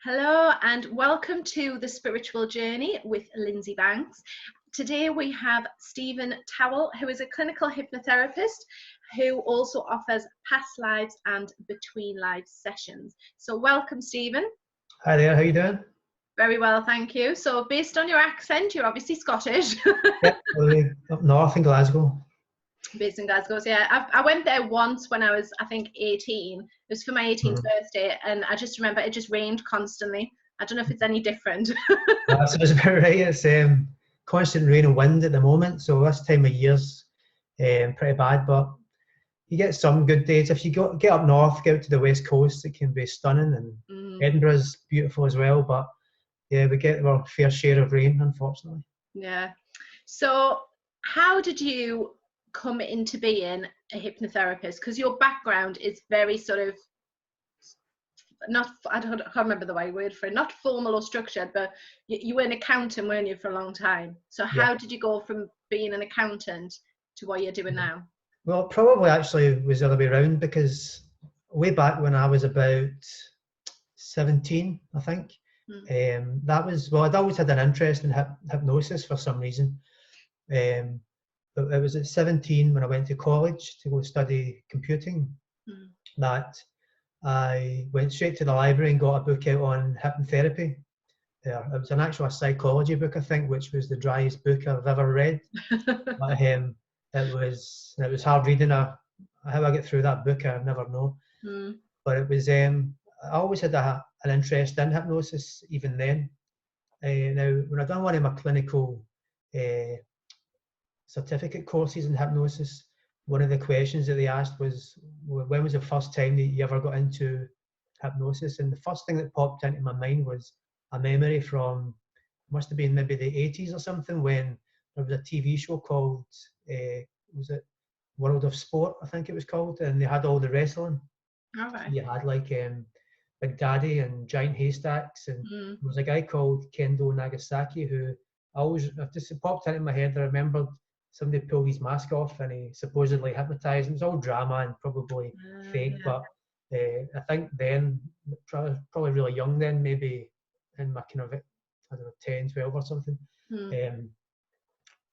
Hello and welcome to The Spiritual Journey with Lindsay Banks. Today we have Stephen Towill, who is a clinical hypnotherapist who also offers past lives and between lives sessions. So welcome, Stephen. Hi there, how you doing? Very well, thank you. So based on your accent, you're obviously Scottish. Yep, up north in Glasgow. Based in Glasgow, so yeah. I went there once when I was, I think, 18. It was for my 18th birthday, and I just remember it just rained constantly. I don't know if it's any different. That's about right. It's constant rain and wind at the moment, so this time of year's pretty bad, but you get some good days. If you get up north, get out to the west coast, it can be stunning, and Edinburgh's beautiful as well, but yeah, we get our fair share of rain, unfortunately. Yeah. So how did you come into being a hypnotherapist? Because your background is very sort of I can't remember the right word for it, not formal or structured, but you were an accountant, weren't you, for a long time? So how did you go from being an accountant to what you're doing now? Well, probably actually was the other way around, because way back when I was about 17, I think, that was, well, I'd always had an interest in hypnosis for some reason. But it was at 17 when I went to college to go study computing that I went straight to the library and got a book out on hypnotherapy. It was an actual psychology book, I think, which was the driest book I've ever read. But it was hard reading. How I get through that book, I never know. But it was I always had an interest in hypnosis even then. Now, when I'd done one of my clinical certificate courses in hypnosis, one of the questions that they asked was, when was the first time that you ever got into hypnosis? And the first thing that popped into my mind was a memory from, must have been maybe the 80s or something, when there was a TV show called, was it World of Sport, I think it was called, and they had all the wrestling. All right. You had like Big Daddy and Giant Haystacks, and there was a guy called Kendo Nagasaki who it popped into my head. I remembered somebody pulled his mask off and he supposedly hypnotized. It was all drama and probably fake, but I think then, probably really young then, maybe in my kind of, I don't know, 10, 12 or something. I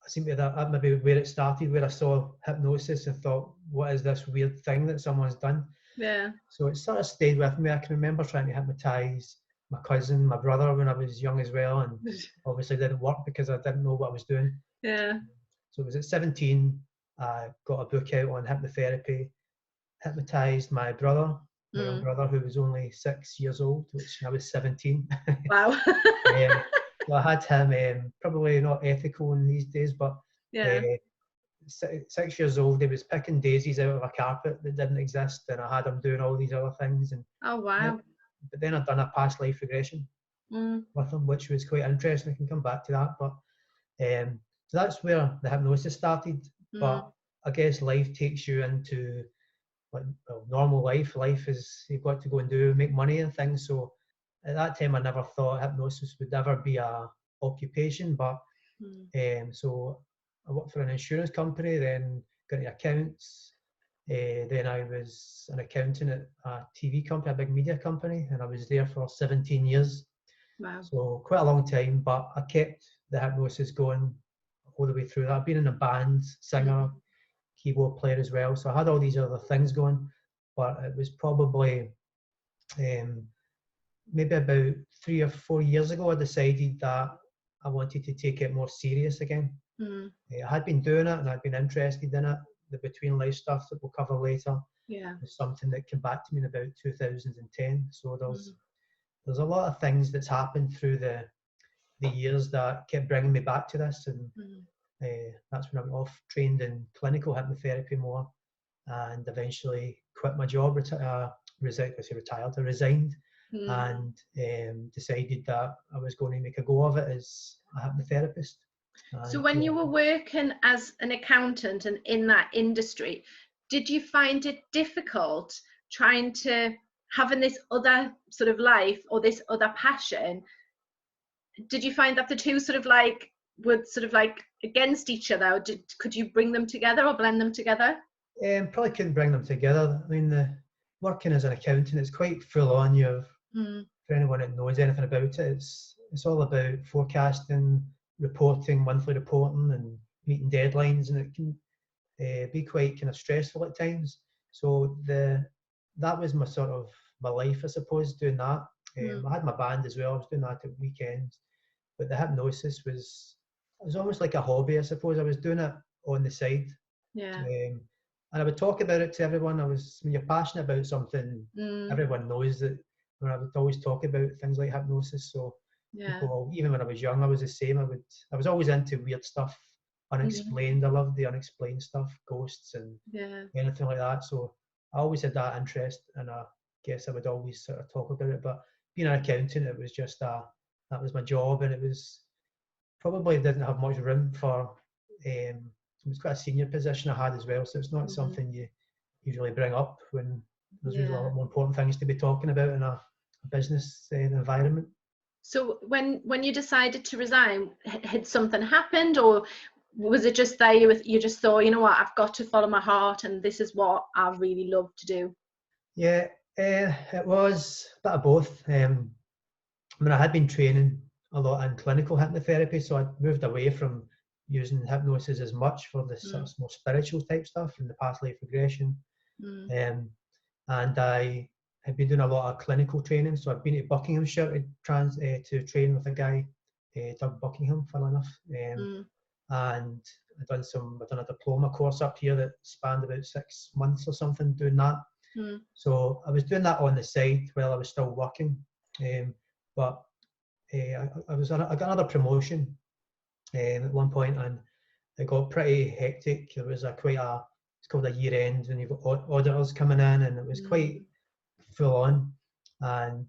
seem to that maybe where it started, where I saw hypnosis and thought, what is this weird thing that someone's done? Yeah. So it sort of stayed with me. I can remember trying to hypnotize my cousin, my brother when I was young as well, and obviously didn't work because I didn't know what I was doing. Yeah. So it was at 17, I got a book out on hypnotherapy, hypnotized my brother, my young brother, who was only 6 years old, which I was 17. Wow. So I had him, probably not ethical in these days, but 6 years old, he was picking daisies out of a carpet that didn't exist, and I had him doing all these other things. And oh, wow. But then I'd done a past life regression with him, which was quite interesting. I can come back to that. But so that's where the hypnosis started. But I guess life takes you into normal life. Life is, you've got to go and make money and things. So at that time, I never thought hypnosis would ever be a occupation. But so I worked for an insurance company, then got into accounts. Then I was an accountant at a TV company, a big media company, and I was there for 17 years. Wow. So quite a long time, but I kept the hypnosis going all the way through that. I've been in a band, singer, keyboard player as well. So I had all these other things going, but it was probably maybe about 3 or 4 years ago, I decided that I wanted to take it more serious again. I had been doing it and I'd been interested in it. The between life stuff that we'll cover later is something that came back to me in about 2010. So there's a lot of things that's happened through the years that kept bringing me back to this, and that's when I went off, trained in clinical hypnotherapy more, and eventually quit my job. I resigned and decided that I was going to make a go of it as a hypnotherapist. So when you were working as an accountant and in that industry, did you find it difficult trying to having this other sort of life or this other passion? Did you find that the two sort of like would sort of like against each other, or could you bring them together or blend them together? Probably couldn't bring them together. I mean, working as an accountant is quite full on. You have for anyone that knows anything about it, it's all about forecasting, reporting, monthly reporting, and meeting deadlines, and it can be quite kind of stressful at times. So that was my sort of my life, I suppose, doing that. I had my band as well. I was doing that at weekends, but the hypnosis was almost like a hobby, I suppose. I was doing it on the side. Yeah. And I would talk about it to everyone. When you're passionate about something, everyone knows that. When I would always talk about things like hypnosis. So people, even when I was young, I was the same. I was always into weird stuff, unexplained. I loved the unexplained stuff, ghosts and anything like that. So I always had that interest, and I guess I would always sort of talk about it. But being an accountant, it was just that was my job, and it was probably didn't have much room for. It was quite a senior position I had as well, so it's not something you usually bring up when there's usually a lot more important things to be talking about in a business environment. So when you decided to resign, had something happened, or was it just that you just thought, you know what, I've got to follow my heart, and this is what I really love to do? Yeah, it was a bit of both. I mean, I had been training a lot in clinical hypnotherapy, so I moved away from using hypnosis as much for the sort of more spiritual type stuff and the past life regression. And I had been doing a lot of clinical training, so I've been to Buckinghamshire to train with a guy, Doug Buckingham, funnily enough. And I've done a diploma course up here that spanned about 6 months or something doing that. So I was doing that on the side while I was still working. But I got another promotion at one point, and it got pretty hectic. There was it's called a year end, and you've got auditors coming in, and it was quite full on. And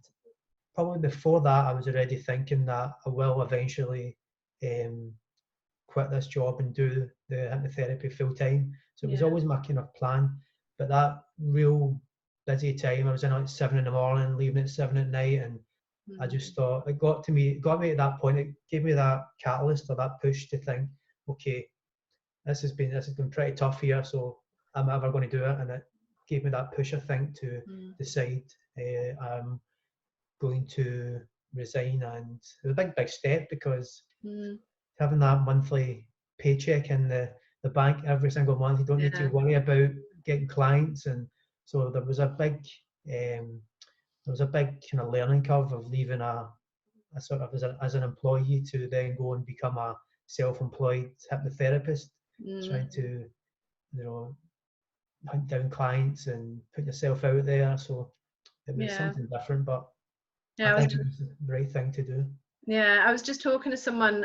probably before that, I was already thinking that I will eventually quit this job and do the hypnotherapy full time. So it was always my kind of plan. But that real busy time, I was in at 7 in, leaving at 7 at night, and I just thought it got me at that point. It gave me that catalyst or that push to think, okay, this has been pretty tough here, so I'm ever going to do it. And it gave me that push, I think, to decide I'm going to resign. And it was a big step, because having that monthly paycheck in the bank every single month, you don't need to worry about getting clients. And so there was a big kind of learning curve of leaving a sort of as an employee to then go and become a self-employed hypnotherapist, trying to, hunt down clients and put yourself out there. So it was something different, but I think it was the right thing to do. Yeah, I was just talking to someone,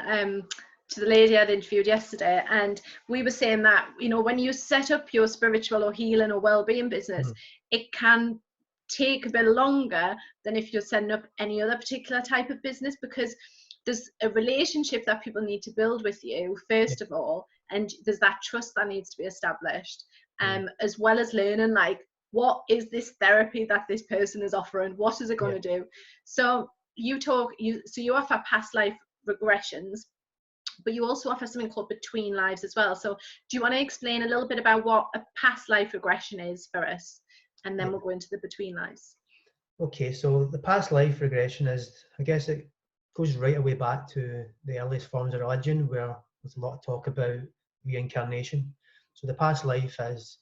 to the lady I'd interviewed yesterday, and we were saying that, when you set up your spiritual or healing or well-being business, it can take a bit longer than if you're setting up any other particular type of business, because there's a relationship that people need to build with you first of all, and there's that trust that needs to be established, as well as learning, like, what is this therapy that this person is offering, what is it going to do? So you offer past life regressions, but you also offer something called Between Lives as well. So do you want to explain a little bit about what a past life regression is for us? And then we'll go into the Between Lives. Okay, so the past life regression is, I guess it goes right away back to the earliest forms of religion, where there's a lot of talk about reincarnation. So the past life is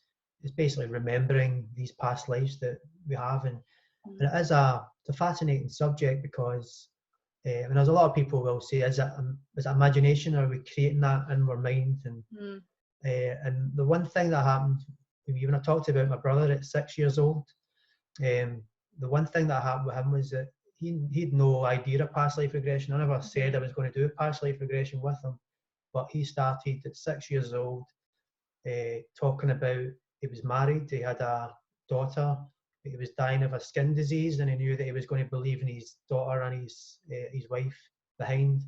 basically remembering these past lives that we have. And it is it's a fascinating subject, because and as a lot of people will say, is it imagination? Are we creating that in our mind? And the one thing that happened, when I talked about my brother at 6 years old, the one thing that happened with him was that he had no idea of past life regression. I never said I was going to do past life regression with him, but he started at 6 years old talking about, he was married, he had a daughter, he was dying of a skin disease, and he knew that he was going to believe in his daughter and his wife behind.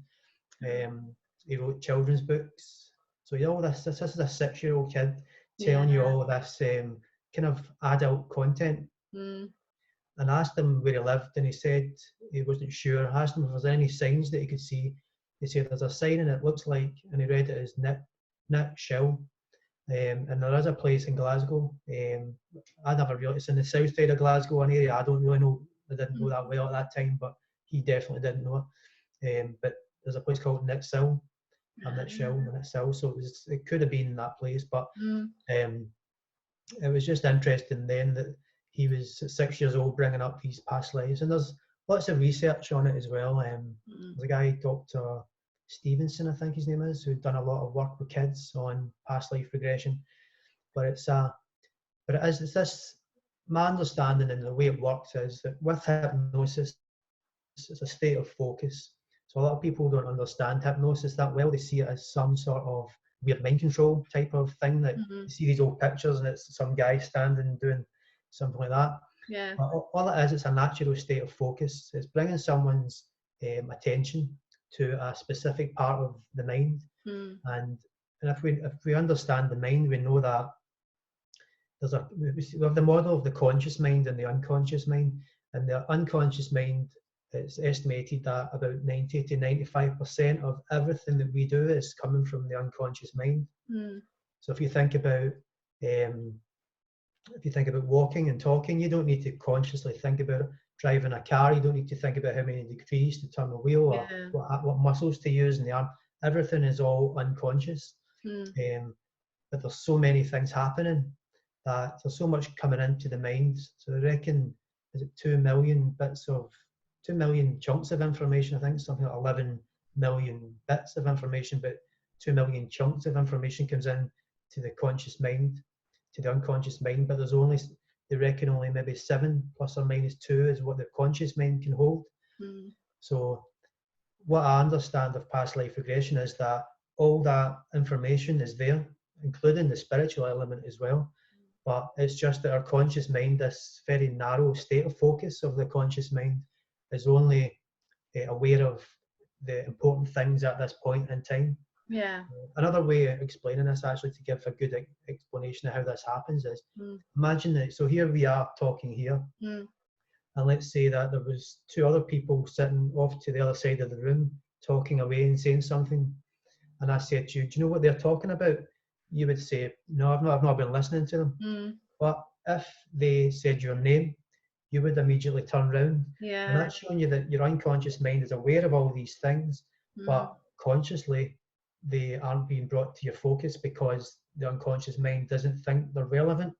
He wrote children's books. So this is a 6-year-old kid telling you all this kind of adult content. And I asked him where he lived, and he said he wasn't sure. I asked him if there was any signs that he could see. He said there's a sign, and it looks like, and he read it as Nick Shill. And there is a place in Glasgow. I never really, it's in the south side of Glasgow, an area I don't really know I didn't know that well at that time, but he definitely didn't know it. But there's a place called Nitsil, so it could have been that place, but it was just interesting then that he was 6 years old bringing up these past lives, and there's lots of research on it as well. There's a guy, Dr. Stevenson, I think his name is, who'd done a lot of work with kids on past life regression. But it's this, my understanding and the way it works is that with hypnosis, it's a state of focus. So a lot of people don't understand hypnosis that well. They see it as some sort of weird mind control type of thing, that you see these old pictures and it's some guy standing doing something like that. Yeah. But all it is, it's a natural state of focus. It's bringing someone's attention to a specific part of the mind. And if we understand the mind, we know that we have the model of the conscious mind and the unconscious mind. And the unconscious mind, it's estimated that about 90 to 95% of everything that we do is coming from the unconscious mind. So if you think about walking and talking, you don't need to consciously think about it. Driving a car, you don't need to think about how many degrees to turn the wheel or what muscles to use in the arm. Everything is all unconscious. But there's so many things happening that there's so much coming into the mind. So I reckon, is it 2 million chunks of information? I think something like 11 million bits of information, but 2 million chunks of information comes in to the conscious mind, to the unconscious mind. But there's only, they reckon, only maybe 7 plus or minus 2 is what the conscious mind can hold. So what I understand of past life regression is that all that information is there, including the spiritual element as well. But it's just that our conscious mind, this very narrow state of focus of the conscious mind, is only aware of the important things at this point in time. Yeah. Another way of explaining this, actually, to give a good explanation of how this happens, is imagine that, so here we are talking here, and let's say that there was 2 other people sitting off to the other side of the room talking away and saying something, and I said to you, do you know what they're talking about? You would say, no, I've not been listening to them. But if they said your name, you would immediately turn around. And that's showing you that your unconscious mind is aware of all these things, but consciously they aren't being brought to your focus because the unconscious mind doesn't think they're relevant.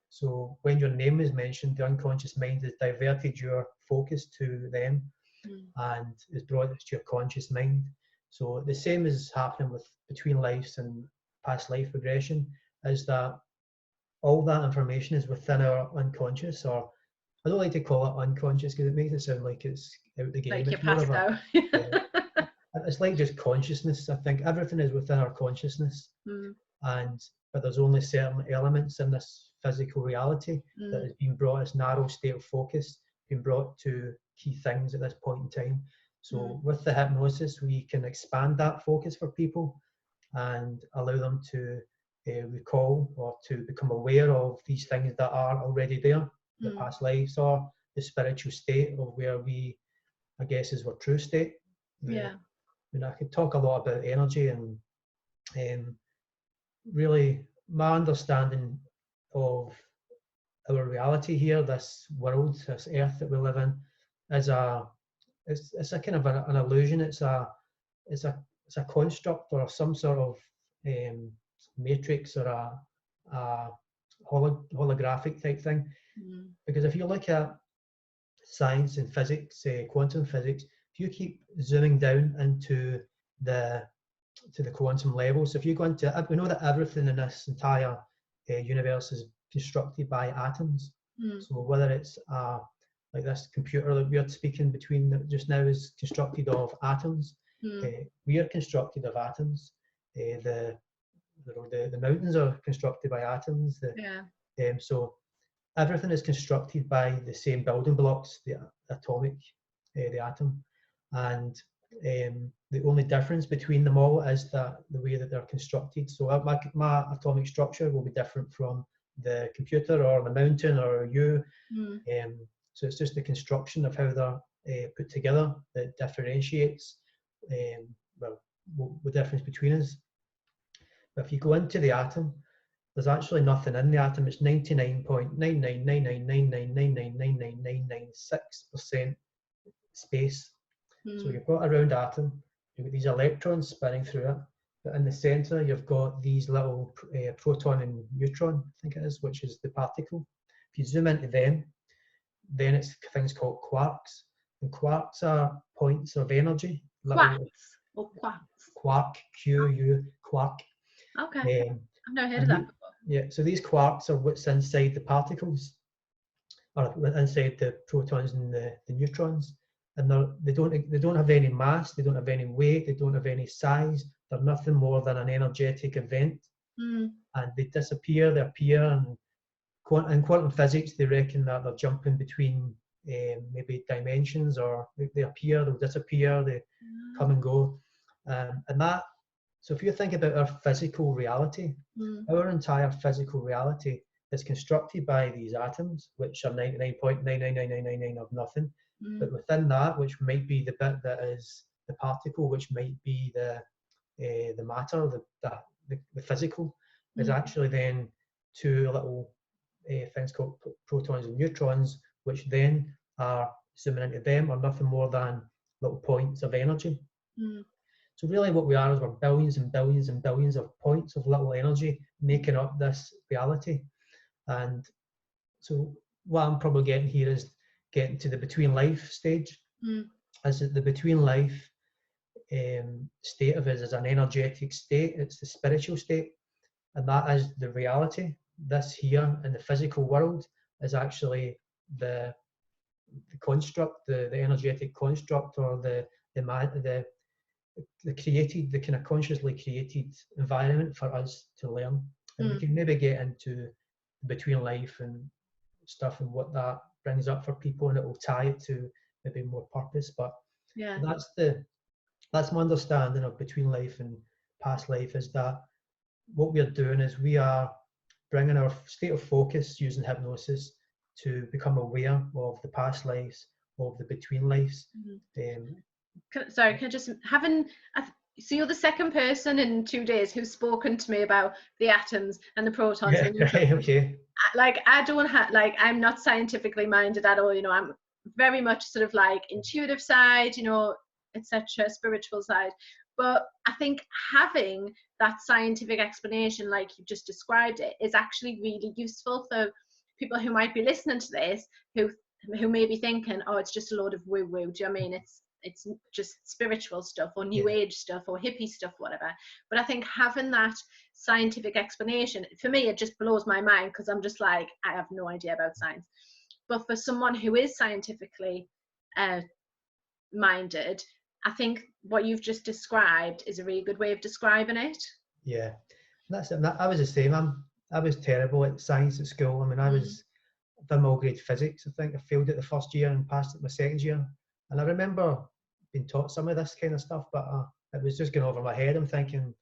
So when your name is mentioned, the unconscious mind has diverted your focus to them and has brought it to your conscious mind. So the same is happening with Between Lives and past life regression, is that all that information is within our unconscious, or I don't like to call it unconscious because it makes it sound like it's out the game. Like you're it's more passed of out. It's like just consciousness. I think everything is within our consciousness, but there's only certain elements in this physical reality that has been brought, this narrow state of focus, been brought to key things at this point in time. So with the hypnosis, we can expand that focus for people and allow them to recall or to become aware of these things that are already there, the past lives or the spiritual state of where we, I guess, is our true state. I mean, I could talk a lot about energy, and really my understanding of our reality here, this world, this earth that we live in, is it's a kind of an illusion. It's a construct or some sort of matrix or a holographic type thing. Because if you look at science and physics, quantum physics, if you keep zooming down into the quantum level, so if you go into, we know that everything in this entire universe is constructed by atoms. So whether it's like this computer that we're speaking between just now is constructed of atoms. We are constructed of atoms. The mountains are constructed by atoms. So everything is constructed by the same building blocks, the atomic, the atom, and the only difference between them all is the way that they're constructed. So my atomic structure will be different from the computer or the mountain or you. So it's just the construction of how they're put together that differentiates the difference between us. But if you go into the atom, there's actually nothing in the atom. It's 99.9999999999996% space. So you've got a round atom, you've got these electrons spinning through it, but in the centre you've got these little proton and neutron, I think it is, which is the particle. If you zoom into them, then it's things called quarks, and quarks are points of energy. Quarks or quarks? Quark, Q-U, quark. Okay, I've never heard of that before. Yeah, so these quarks are what's inside the particles, or inside the protons and the neutrons, and they don't have any mass, they don't have any weight, they don't have any size. They're nothing more than an energetic event, and they disappear, they appear, and in quantum physics they reckon that they're jumping between maybe dimensions, or they appear, they'll disappear, they come and go, and that. So if you think about our physical reality, our entire physical reality is constructed by these atoms, which are 99.99999 of nothing. But within that, which might be the bit that is the particle, which might be the matter, the physical, is actually then two little things called protons and neutrons, which then are, zooming into them, are nothing more than little points of energy. So really what we are is we're billions and billions and billions of points of little energy making up this reality. And so what I'm probably getting here is getting to the between life stage. Is that the between life state of it is an energetic state, it's the spiritual state, and that is the reality. This here in the physical world is actually the construct, the energetic construct, or the created, the kind of consciously created environment for us to learn. And we can maybe get into between life and stuff and what that brings up for people, and it will tie it to maybe more purpose. But that's my understanding of between life and past life, is that what we're doing is we are bringing our state of focus using hypnosis to become aware of the past lives, of the between lives. Can I just, so you're the second person in 2 days who's spoken to me about the atoms and the protons and the neutrons. Okay. Like, I don't have, like, I'm not scientifically minded at all, you know, I'm very much sort of like intuitive side, you know, etc., spiritual side. But I think having that scientific explanation, like you just described it, is actually really useful for people who might be listening to this, who may be thinking, oh, it's just a load of woo-woo. Do you know what I mean? It's just spiritual stuff, or new age stuff, or hippie stuff, whatever. But I think having that scientific explanation, for me, it just blows my mind, because I'm just like, I have no idea about science. But for someone who is scientifically minded, I think what you've just described is a really good way of describing it. Yeah, that's it. I was the same. I was terrible at science at school. I mean, I done all grade physics. I think I failed it the first year and passed it my second year. And I remember being taught some of this kind of stuff, but it was just going over my head. I'm thinking,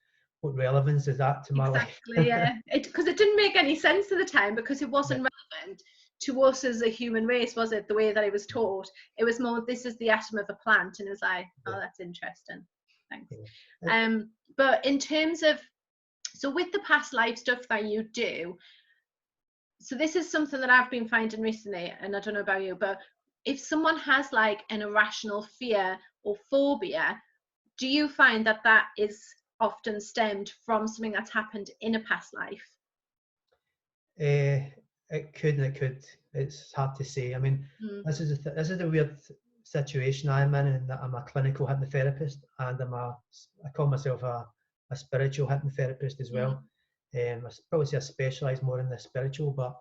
what relevance is that to my life? Exactly, yeah. Because it didn't make any sense at the time, because it wasn't relevant to us as a human race, was it? The way that it was taught, it was more, this is the atom of a plant, and it was like, oh, that's interesting. Thanks. But in terms of, so with the past life stuff that you do, so this is something that I've been finding recently, and I don't know about you, but if someone has like an irrational fear or phobia, do you find that that is often stemmed from something that's happened in a past life? It could and it could. It's hard to say. I mean, this is the weird situation I'm in that I'm a clinical hypnotherapist, and I call myself a spiritual hypnotherapist as well. I probably say I specialise more in the spiritual, but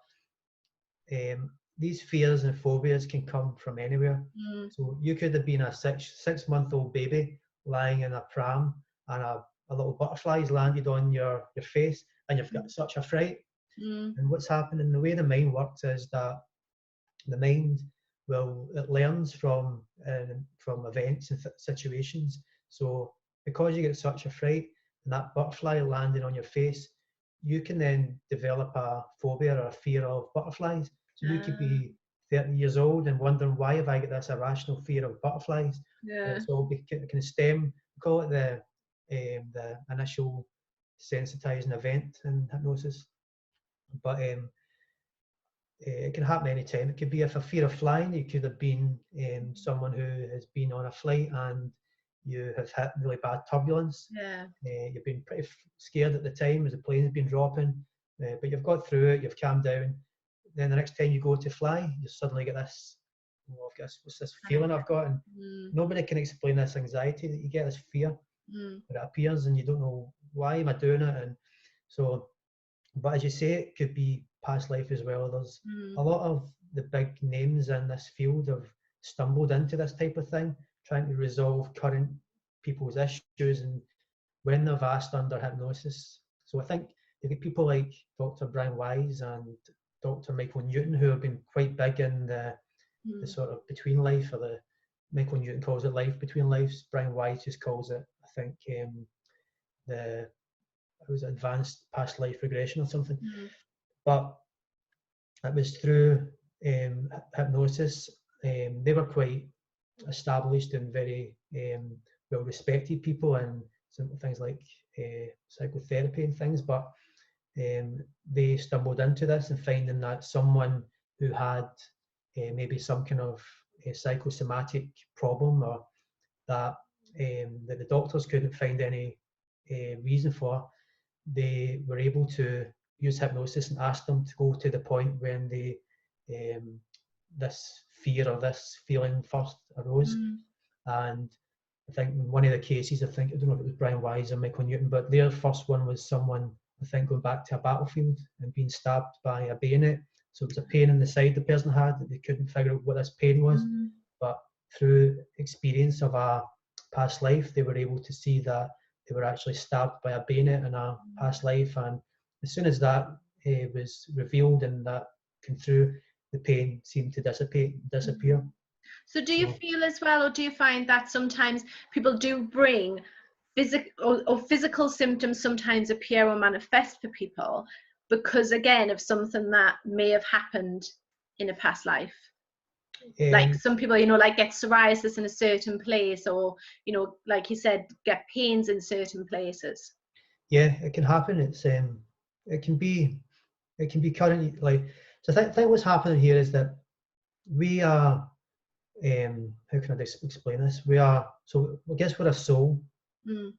these fears and phobias can come from anywhere. So you could have been a six-month-old baby lying in a pram, and a little butterfly's landed on your face, and you've got such a fright. And what's happening, the way the mind works is that the mind it learns from events and situations. So because you get such a fright and that butterfly landing on your face, you can then develop a phobia or a fear of butterflies. So you could be 30 years old and wondering, why have I got this irrational fear of butterflies? It's all can stem, we call it the initial sensitizing event in hypnosis. But it can happen any time. It could be if a fear of flying. It could have been someone who has been on a flight and you have hit really bad turbulence. Yeah. You've been pretty scared at the time as the plane's been dropping, but you've got through it, you've calmed down. Then the next time you go to fly, you suddenly get this, oh, what's this feeling I've got? And nobody can explain this anxiety that you get, this fear. But it appears and you don't know why am I doing it. And so, but as you say, it could be past life as well. There's a lot of the big names in this field have stumbled into this type of thing, trying to resolve current people's issues and when they've asked under hypnosis. So I think you get people like Dr. Brian Wise and Dr. Michael Newton, who have been quite big in the sort of between life, or the Michael Newton calls it life between lives. Brian Wise just calls it, I think, it was advanced past life regression or something. But it was through hypnosis. They were quite established and very well respected people, and some things like psychotherapy and things, but they stumbled into this and finding that someone who had maybe some kind of psychosomatic problem, or that the doctors couldn't find any reason for, they were able to use hypnosis and ask them to go to the point when they this fear or this feeling first arose. And I think in one of the cases, I don't know if it was Brian Wise or Michael Newton, but their first one was someone, I think, going back to a battlefield and being stabbed by a bayonet. So it was a pain in the side the person had that they couldn't figure out what this pain was. But through experience of a past life, they were able to see that they were actually stabbed by a bayonet in a past life. And as soon as that was revealed and that came through, the pain seemed to disappear. So do you feel as well, or do you find that sometimes people do bring physical symptoms sometimes appear or manifest for people because, again, of something that may have happened in a past life? Like some people, like get psoriasis in a certain place, or, like you said, get pains in certain places. Yeah, it can happen. It can be current, like, so I think what's happening here is that we are, how can I explain this? So I guess we're a soul, and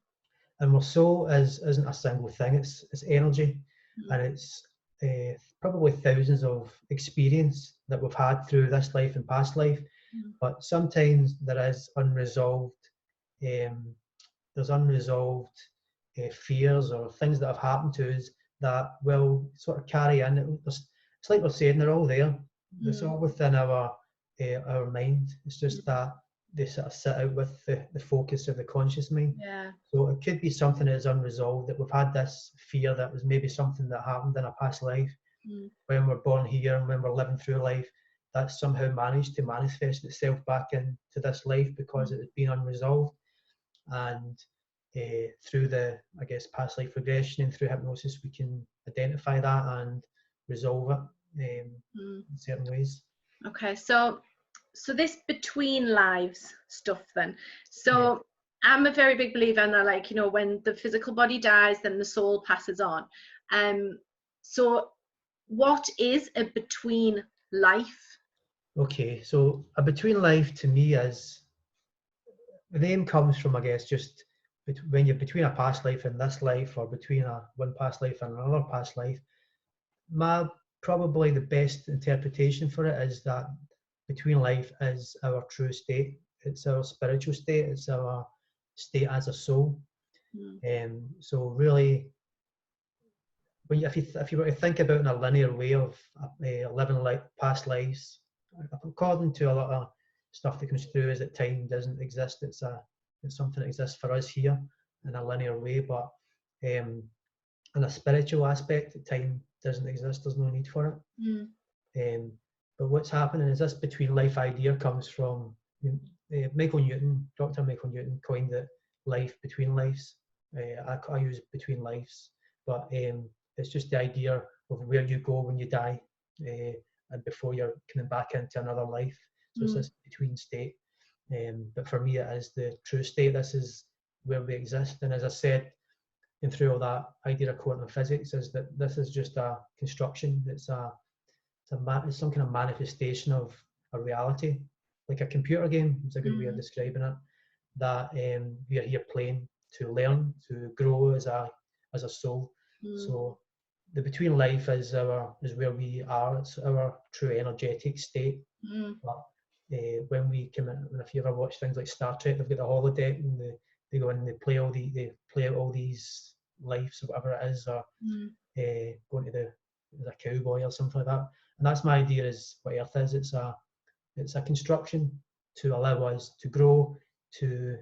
our soul isn't a single thing. It's energy, and it's probably thousands of experience that we've had through this life and past life. But sometimes there is unresolved. There's unresolved fears or things that have happened to us that will sort of carry in. It's like we're saying, they're all there. It's all within our mind. It's just that they sort of sit out with the focus of the conscious mind. So it could be something that is unresolved, that we've had this fear that was maybe something that happened in a past life when we're born here, and when we're living through life, that somehow managed to manifest itself back into this life because it has been unresolved. And through the, I guess, past life regression and through hypnosis, we can identify that and resolve it in certain ways. Okay, so this between lives stuff then. So I'm a very big believer in that, like, when the physical body dies, then the soul passes on. So what is a between life? Okay, so a between life to me is, the name comes from, I guess, just when you're between a past life and this life, or between one past life and another past life. Probably the best interpretation for it is that between life is our true state. It's our spiritual state. It's our state as a soul. So really, if you were to think about in a linear way of living like past lives, according to a lot of stuff that comes through, is that time doesn't exist. It's something that exists for us here in a linear way, but in a spiritual aspect, time doesn't exist. There's no need for it. But what's happening is this between life idea comes from Michael Newton. Dr. Michael Newton coined it life between lives. I use between lives, but it's just the idea of where you go when you die, and before you're coming back into another life. So it's this between state. But for me, it is the true state. This is where we exist. And as I said, and through all that idea of quantum physics, is that this is just a construction. It's some kind of manifestation of a reality, like a computer game is a good way of describing it, that we are here playing to learn, to grow as a soul. So the between life is where we are. It's our true energetic state. But when we come in, if you ever watch things like Star Trek, they've got the holodeck and they go in and they play out all these lives or whatever it is, or going to as a cowboy or something like that. And that's my idea, is what Earth is. It's a construction to allow us to grow, to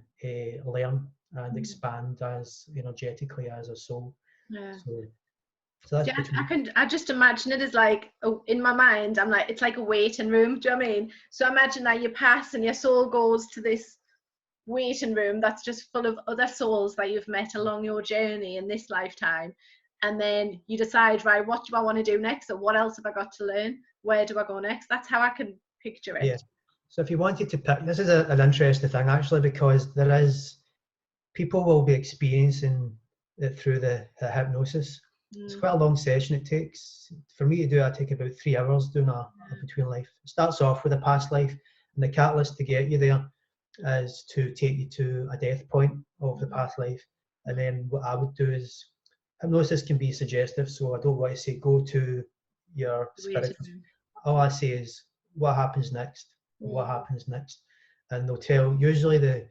learn and expand as energetically as a soul. Yeah. So that's I just imagine it as like, in my mind, I'm like, it's like a waiting room. Do you know what I mean? So imagine that you pass and your soul goes to this waiting room that's just full of other souls that you've met along your journey in this lifetime. And then you decide, right, what do I want to do next? Or what else have I got to learn? Where do I go next? That's how I can picture it. Yeah. So if you wanted to pick, this is an interesting thing actually, because people will be experiencing it through the hypnosis. It's quite a long session it takes. For me to do, I take about 3 hours doing a between life. It starts off with a past life, and the catalyst to get you there is to take you to a death point of the past life. And then what I would do is, hypnosis can be suggestive, so I don't want to say go to your spirit. All I say is what happens next, what happens next. And they'll tell, usually the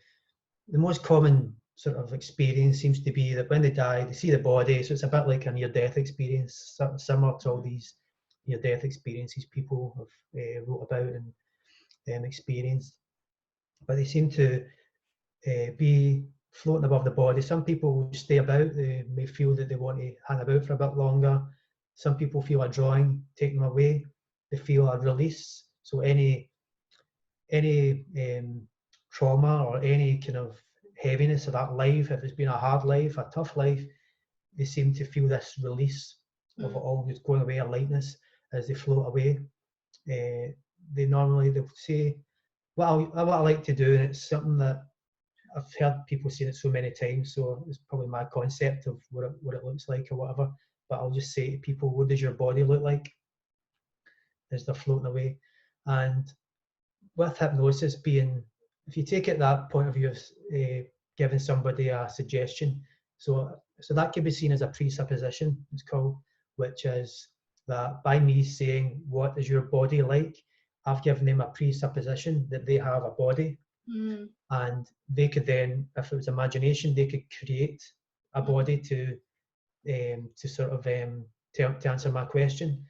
most common sort of experience seems to be that when they die, they see the body. So it's a bit like a near-death experience, similar to all these near-death experiences people have wrote about and experienced. But they seem to be floating above the body. Some people stay about. They may feel that they want to hang about for a bit longer. Some people feel a drawing, take them away. They feel a release. So any trauma or any kind of heaviness of that life, if it's been a hard life, a tough life, they seem to feel this release of it all just going away, a lightness as they float away. They'll say, what I like to do, and it's something that I've heard people saying it so many times, so it's probably my concept of what it looks like or whatever, but I'll just say to people, what does your body look like as they're floating away? And with hypnosis being, if you take it that point of view of giving somebody a suggestion, so that could be seen as a presupposition, it's called, which is that by me saying what is your body like, I've given them a presupposition that they have a body, and they could then, if it was imagination, they could create a body to sort of to answer my question.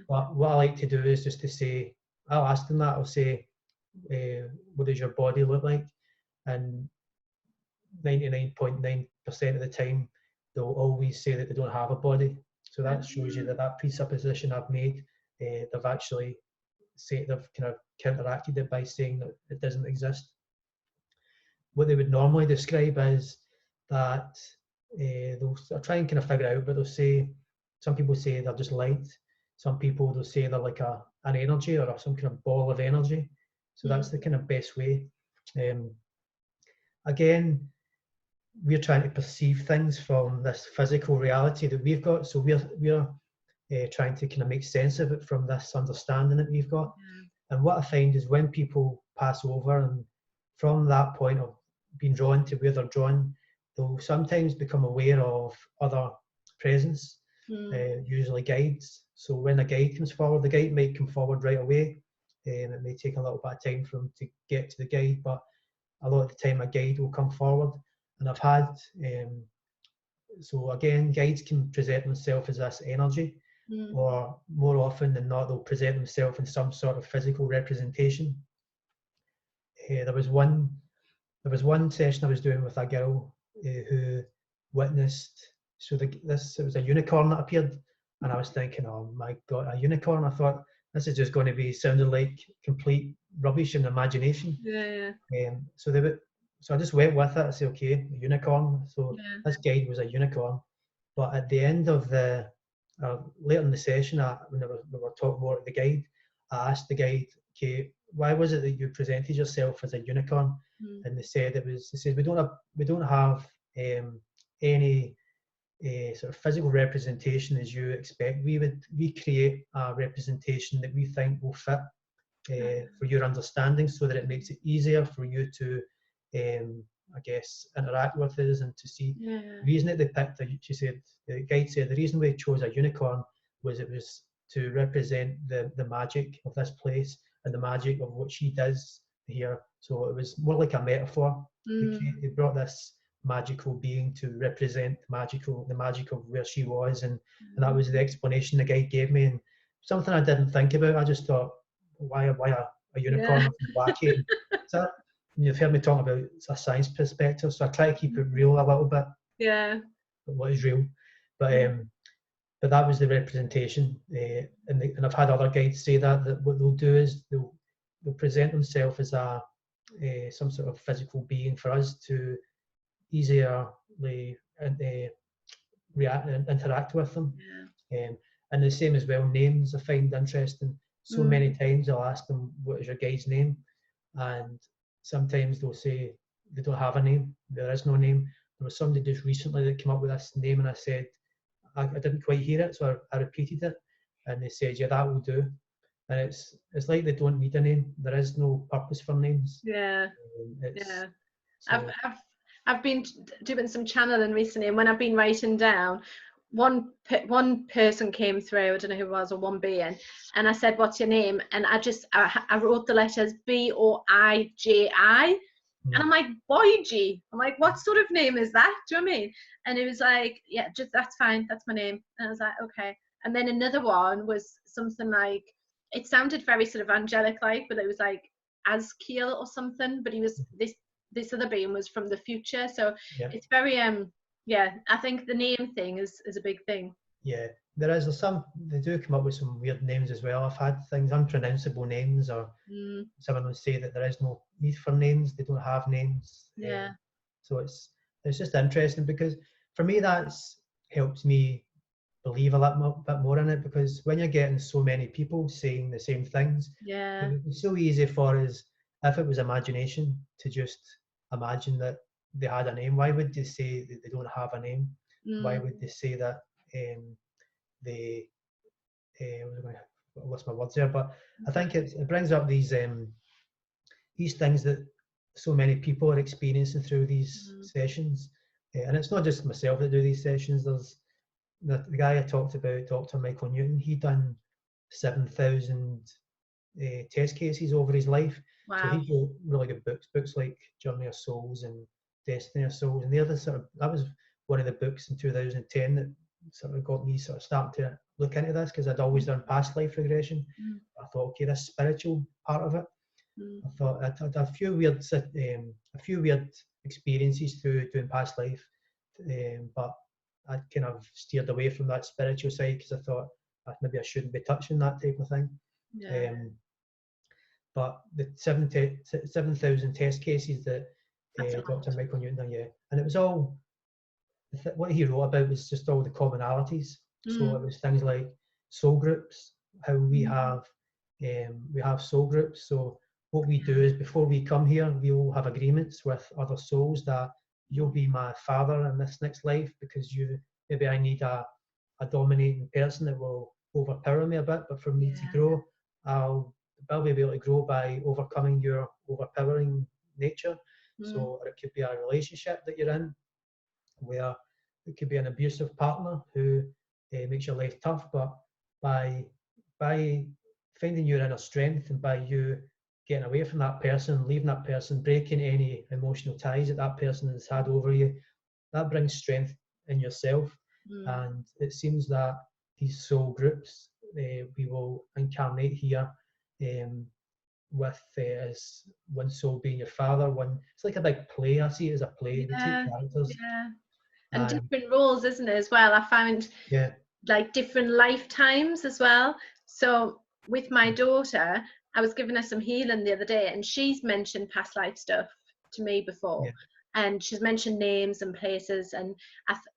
But what I like to do is just to say, I'll ask them that, I'll say, what does your body look like? And 99.9% of the time they'll always say that they don't have a body. So that shows you that presupposition I've made, they've actually they've kind of counteracted it by saying that it doesn't exist. What they would normally describe is that they'll try and kind of figure it out, but they'll say, some people say they're just light, some people they'll say they're like an energy or some kind of ball of energy. So that's the kind of best way. Again, we're trying to perceive things from this physical reality that we've got. So we're trying to kind of make sense of it from this understanding that we've got. And what I find is when people pass over, and from that point of being drawn to where they're drawn, they'll sometimes become aware of other presence, usually guides. So when a guide comes forward, the guide might come forward right away. It may take a little bit of time for them to get to the guide, but a lot of the time a guide will come forward. And I've had, so again, guides can present themselves as this energy, or more often than not, they'll present themselves in some sort of physical representation. There was one session I was doing with a girl who witnessed, it was a unicorn that appeared, and I was thinking, oh my God, a unicorn. I thought, this is just going to be sounding like complete rubbish in imagination. So I just went with it. I said, okay, a unicorn. So this guide was a unicorn. But at the end of later in the session, when we were talking more to the guide, I asked the guide, okay, why was it that you presented yourself as a unicorn? And they said we don't have any sort of physical representation as you expect. We create a representation that we think will fit for your understanding, so that it makes it easier for you to, I guess, interact with us and to see. Yeah. The reason that they picked, she said, the guide said, the reason we chose a unicorn was it was to represent the magic of this place and the magic of what she does here. So it was more like a metaphor. They brought this magical being to represent the magic of where she was, and that was the explanation the guide gave me, and something I didn't think about. I just thought, why a unicorn? Wacky. So you've heard me talk about a science perspective, so I try to keep it real a little bit. Yeah. What is real? But that was the representation, and I've had other guides say that what they'll do is they'll present themselves as some sort of physical being for us to easily react and interact with them. Yeah. And the same as well, names I find interesting. So many times I'll ask them, what is your guide's name? And sometimes they'll say they don't have a name, there is no name. There was somebody just recently that came up with this name, and I said, I didn't quite hear it, so I repeated it, and they said, yeah, that will do. And it's like they don't need a name. There is no purpose for names. Yeah. So I've been doing some channeling recently, and when I've been writing down, one person came through, I don't know who it was, or one being, and I said, what's your name? And I wrote the letters BOIJI, and I'm like, Boyji. I'm like, what sort of name is that? Do you know what I mean? And it was like, yeah, just that's fine, that's my name. And I was like, okay. And then another one was something like, it sounded very sort of angelic like, but it was like Azkiel or something, but he was this other being was from the future. So it's very I think the name thing is a big thing. Yeah, there's they do come up with some weird names as well. I've had things, unpronounceable names, or some of them say that there is no need for names, they don't have names. Yeah. So it's just interesting, because for me that's helps me believe a bit more in it, because when you're getting so many people saying the same things, it's so easy for us, if it was imagination, to just imagine that they had a name. Why would they say that they don't have a name? Why would they say that they I lost my words there, but I think it brings up these things that so many people are experiencing through these sessions, and it's not just myself that do these sessions. There's the guy I talked about, Dr. Michael Newton. He done 7,000 test cases over his life. Wow. So he wrote really good books like Journey of Souls and Destiny of Souls, and the other that was one of the books in 2010 that sort of got me sort of starting to look into this, because I'd always done past life regression. I thought, okay, this spiritual part of it. I thought I'd had a few weird experiences through doing past life, but I kind of steered away from that spiritual side, because I thought maybe I shouldn't be touching that type of thing. But the 7,000 test cases that Dr. Michael Newton done, and it was all, what he wrote about was just all the commonalities. So it was things like soul groups, how we have soul groups. So what we do is, before we come here, we all have agreements with other souls that you'll be my father in this next life, because maybe I need a dominating person that will overpower me a bit, but for me to grow, I'll be able to grow by overcoming your overpowering nature. So it could be a relationship that you're in, where it could be an abusive partner who makes your life tough, but by finding your inner strength, and by you getting away from that person, leaving that person, breaking any emotional ties that person has had over you, that brings strength in yourself. And it seems that these soul groups, we will incarnate here with as one soul being your father. It's like a big play. I see it as a play. They take characters. And different roles, isn't it, as well? I found like different lifetimes as well. So with my daughter, I was giving her some healing the other day, and she's mentioned past life stuff to me before. And she's mentioned names and places, and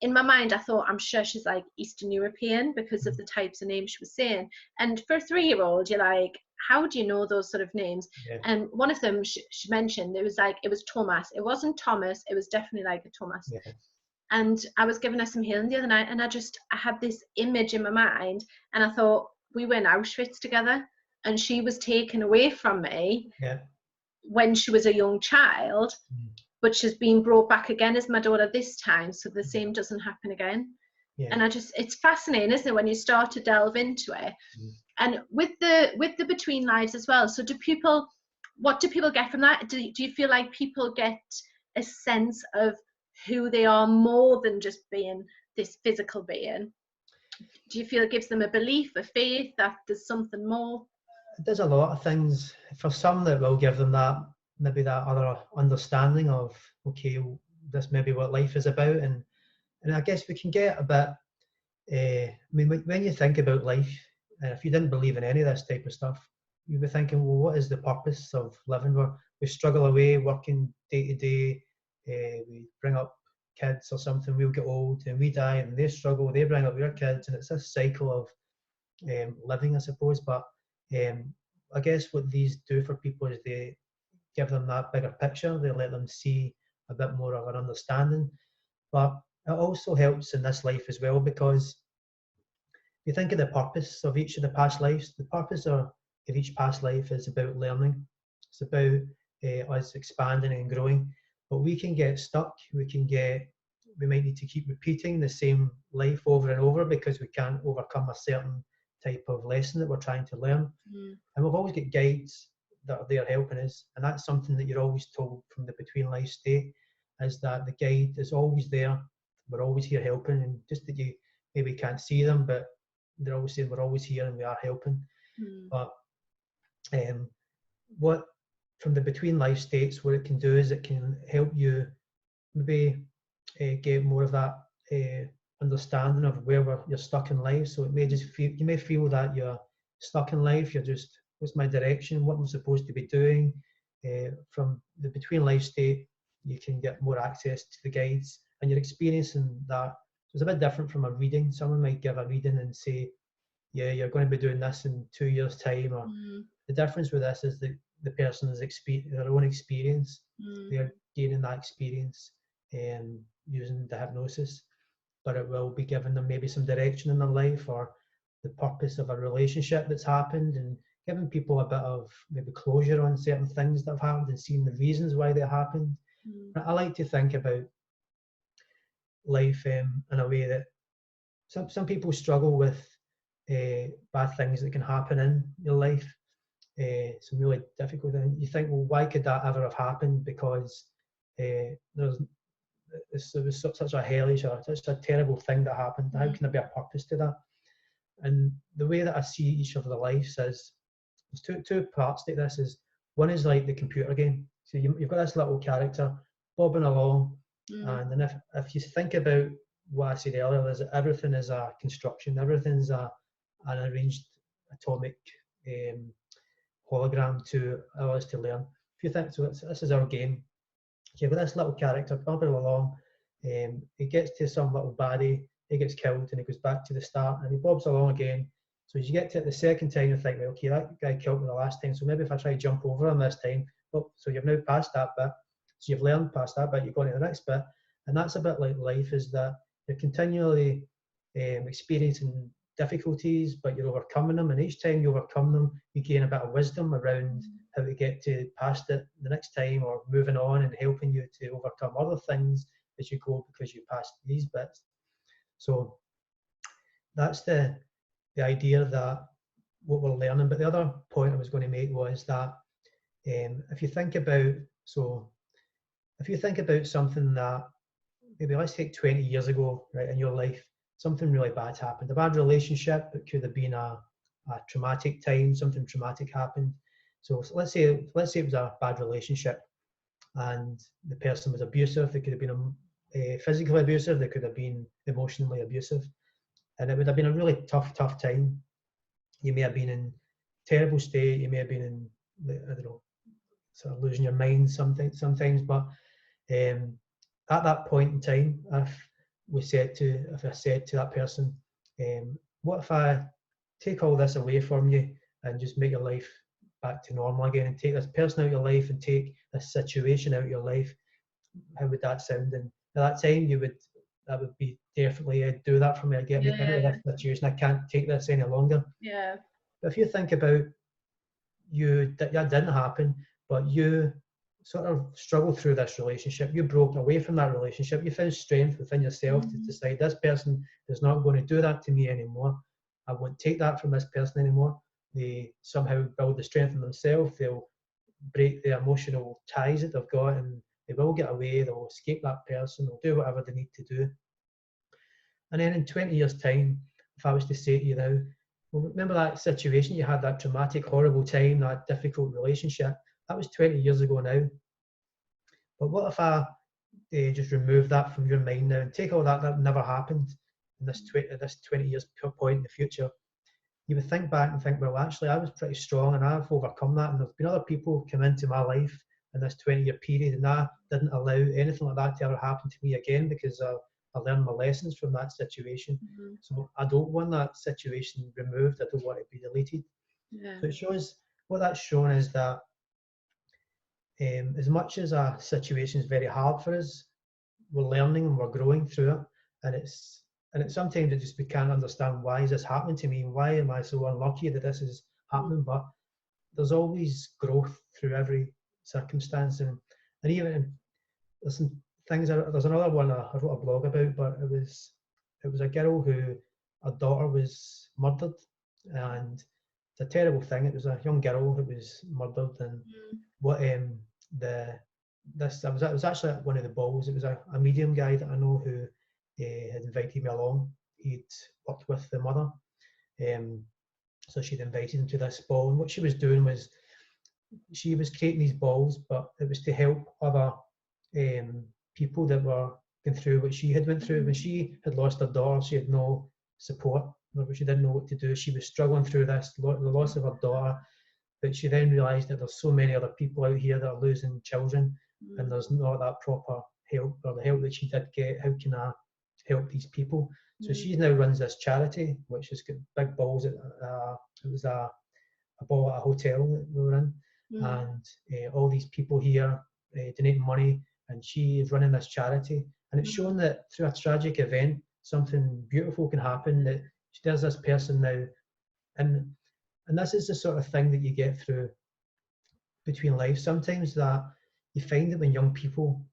in my mind I thought, I'm sure she's like Eastern European because of the types of names she was saying. And for a 3-year-old, you're like, how do you know those sort of names? And one of them she mentioned, it was Thomas. It wasn't Thomas, it was definitely like a Thomas. and I was giving her some healing the other night, and I had this image in my mind, and I thought, we were in Auschwitz together, and she was taken away from me when she was a young child, but she's been brought back again as my daughter this time, so the same doesn't happen again. And it's fascinating, isn't it, when you start to delve into it. And with the Between Lives as well, so what do people get from that? Do you feel like people get a sense of who they are more than just being this physical being? Do you feel it gives them a belief, a faith that there's something more? It does a lot of things. For some, that will give them that, maybe that other understanding of, okay, this may be what life is about. And I guess we can get a bit, I mean, when you think about life, and if you didn't believe in any of this type of stuff, you'd be thinking, well, what is the purpose of living? We struggle away, working day to day, we bring up kids or something, we'll get old and we die, and they struggle, they bring up their kids, and it's this cycle of living, I suppose. But I guess what these do for people is they give them that bigger picture, they let them see a bit more of an understanding. But it also helps in this life as well, because you think of the purpose of each of the past lives. The purpose of each past life is about learning. It's about us expanding and growing. But we can get stuck. We might need to keep repeating the same life over and over because we can't overcome a certain type of lesson that we're trying to learn. And we've always got guides that are there helping us. And that's something that you're always told from the Between Lives state, is that the guide is always there. We're always here helping, and just that you maybe can't see them, but they're always saying we're always here and we are helping. But what from the Between Life states, what it can do is it can help you maybe get more of that understanding of where you're stuck in life. So it may just feel, you may feel that you're stuck in life, you're just, what's my direction, what am I supposed to be doing? From the Between Life state, you can get more access to the guides, and you're experiencing that. So it's a bit different from a reading. Someone might give a reading and say, yeah, you're going to be doing this in 2 years' time. Or the difference with this is that the person has their own experience. They're gaining that experience using the hypnosis, but it will be giving them maybe some direction in their life, or the purpose of a relationship that's happened, and giving people a bit of maybe closure on certain things that have happened and seeing the reasons why they happened. I like to think about life in a way that some people struggle with bad things that can happen in your life, some really difficult things. You think, well, why could that ever have happened? Because there was such a hellish or such a terrible thing that happened. How can there be a purpose to that? And the way that I see each of the lives is, there's two parts to this. Is one is like the computer game. So you've got this little character bobbing along, and then if you think about what I said earlier, is that everything is a construction, everything's an arranged atomic hologram to allow us to learn. If you think, so this is our game. Okay, with this little character bobbing along, he gets to some little baddie, he gets killed, and he goes back to the start, and he bobs along again. So as you get to it the second time, you think, well, okay, that guy killed me the last time, so maybe if I try to jump over him this time, oh, so you've now passed that bit, so you've learned past that bit, you've gone to the next bit. And that's a bit like life, is that you're continually experiencing difficulties, but you're overcoming them, and each time you overcome them, you gain a bit of wisdom around how to get to past it the next time, or moving on and helping you to overcome other things as you go, because you passed these bits. So that's the idea, that what we're learning. But the other point I was going to make was that if you think about something that maybe, let's take 20 years ago, right, in your life, something really bad's happened, a bad relationship, it could have been a traumatic time, something traumatic happened. So let's say it was a bad relationship and the person was abusive. They could have been physically abusive, they could have been emotionally abusive, and it would have been a really tough time. You may have been in terrible state, you may have been in, I don't know, sort of losing your mind sometimes, but at that point in time, if I said to that person, what if I take all this away from you and just make your life back to normal again, and take this person out of your life and take this situation out of your life, how would that sound? And at that time, you would that would be definitely do that for me, get me out of this situation. I can't take this any longer. Yeah. But if you think about that didn't happen, but you sort of struggled through this relationship, you broke away from that relationship, you found strength within yourself to decide this person is not going to do that to me anymore. I won't take that from this person anymore. They somehow build the strength in themselves. They'll break the emotional ties that they've got, and they will get away. They'll escape that person. They'll do whatever they need to do. And then in 20 years' time, if I was to say to you now, well, remember that situation you had, that traumatic, horrible time, that difficult relationship? That was 20 years ago now. But what if I just remove that from your mind now and take all that never happened in this 20 years point in the future? You would think back and think, well, actually, I was pretty strong and I've overcome that. And there's been other people come into my life in this 20-year period, and I didn't allow anything like that to ever happen to me again, because I learned my lessons from that situation. So I don't want that situation removed. I don't want it to be deleted. So it shows, what that's shown is that as much as a situation is very hard for us, we're learning and we're growing through it. And sometimes it just, we can't understand, why is this happening to me? Why am I so unlucky that this is happening? But there's always growth through every circumstance. And even there's some things, there's another one I wrote a blog about, but it was a girl who, her daughter was murdered, and it's a terrible thing. It was a young girl who was murdered, and what it was actually at one of the balls. It was a medium guy that I know who had invited me along. He'd worked with the mother, so she'd invited him to this ball, and what she was doing was she was creating these balls, but it was to help other people that were going through what she had went through. When she had lost her daughter, she had no support, she didn't know what to do. She was struggling through this, the loss of her daughter, but she then realised that there's so many other people out here that are losing children, and there's not that proper help, or the help that she did get. How can I help these people? So she now runs this charity, which has got big balls. It was a ball at a hotel that we were in, and all these people here donating money, and she is running this charity. And it's shown that through a tragic event, something beautiful can happen, that there's this person now. And this is the sort of thing that you get through Between Lives. Sometimes that you find that when young people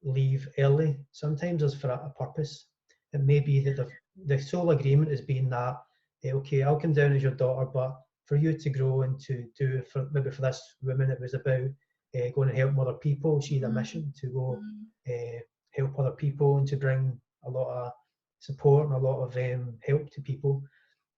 leave early, sometimes it's for a purpose. It may be that the sole agreement has been that, okay, I'll come down as your daughter, but for you to grow and to do, maybe for this woman, it was about going and helping other people. She had a mission to go help other people and to bring a lot of support and a lot of help to people.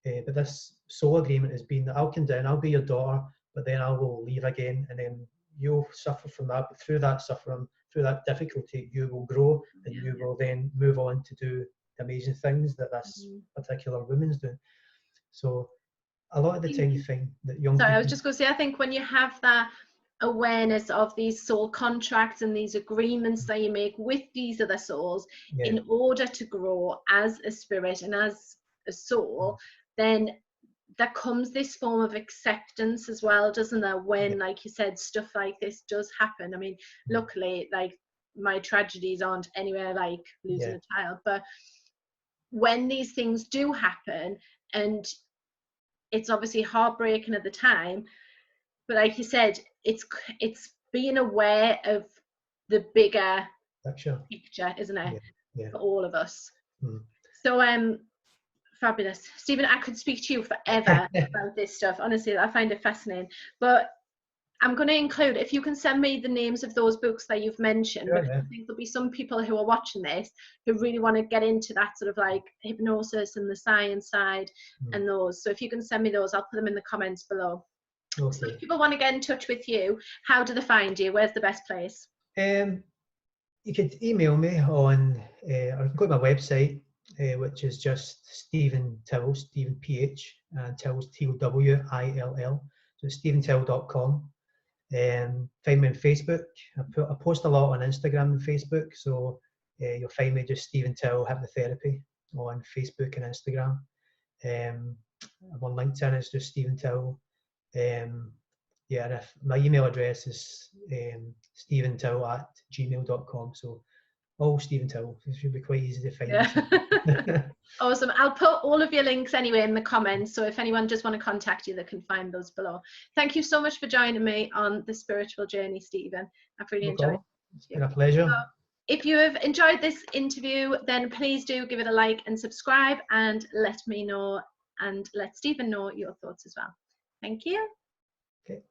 But this sole agreement has been that I'll come down, I'll be your daughter, but then I will leave again, and then you'll suffer from that. But through that suffering, through that difficulty, you will grow, and you will then move on to do amazing things that this particular woman's doing. So a lot of the time you find that young people... I was just going to say, I think when you have that awareness of these soul contracts and these agreements that you make with these other souls in order to grow as a spirit and as a soul, then there comes this form of acceptance as well, doesn't there, when like you said, stuff like this does happen. I mean, luckily, like, my tragedies aren't anywhere like losing a child, but when these things do happen, and it's obviously heartbreaking at the time, but like you said, it's being aware of the bigger picture, isn't it, for all of us. So fabulous, Stephen. I could speak to you forever about this stuff. Honestly, I find it fascinating. But I'm going to include, if you can send me the names of those books that you've mentioned, because I think there'll be some people who are watching this who really want to get into that sort of like hypnosis and the science side and those. So if you can send me those, I'll put them in the comments below. So if people want to get in touch with you, how do they find you? Where's the best place? You could email me on, or you can go to my website, which is just Stephen Towill, Stephen PH, and Towell's TOWILL. So it's StephenTowill.com. Find me on Facebook. I post a lot on Instagram and Facebook, so you'll find me just Stephen Towill Hypnotherapy on Facebook and Instagram. I'm on LinkedIn, it's just Stephen Towill. And if my email address is stephentowill@gmail.com. So all Stephen Towill. It should be quite easy to find. Yeah. Awesome. I'll put all of your links anyway in the comments, so if anyone just want to contact you, they can find those below. Thank you so much for joining me on the spiritual journey, Stephen. I've really enjoyed it. It's been a pleasure. If you have enjoyed this interview, then please do give it a like and subscribe, and let me know and let Stephen know your thoughts as well. Thank you. Okay.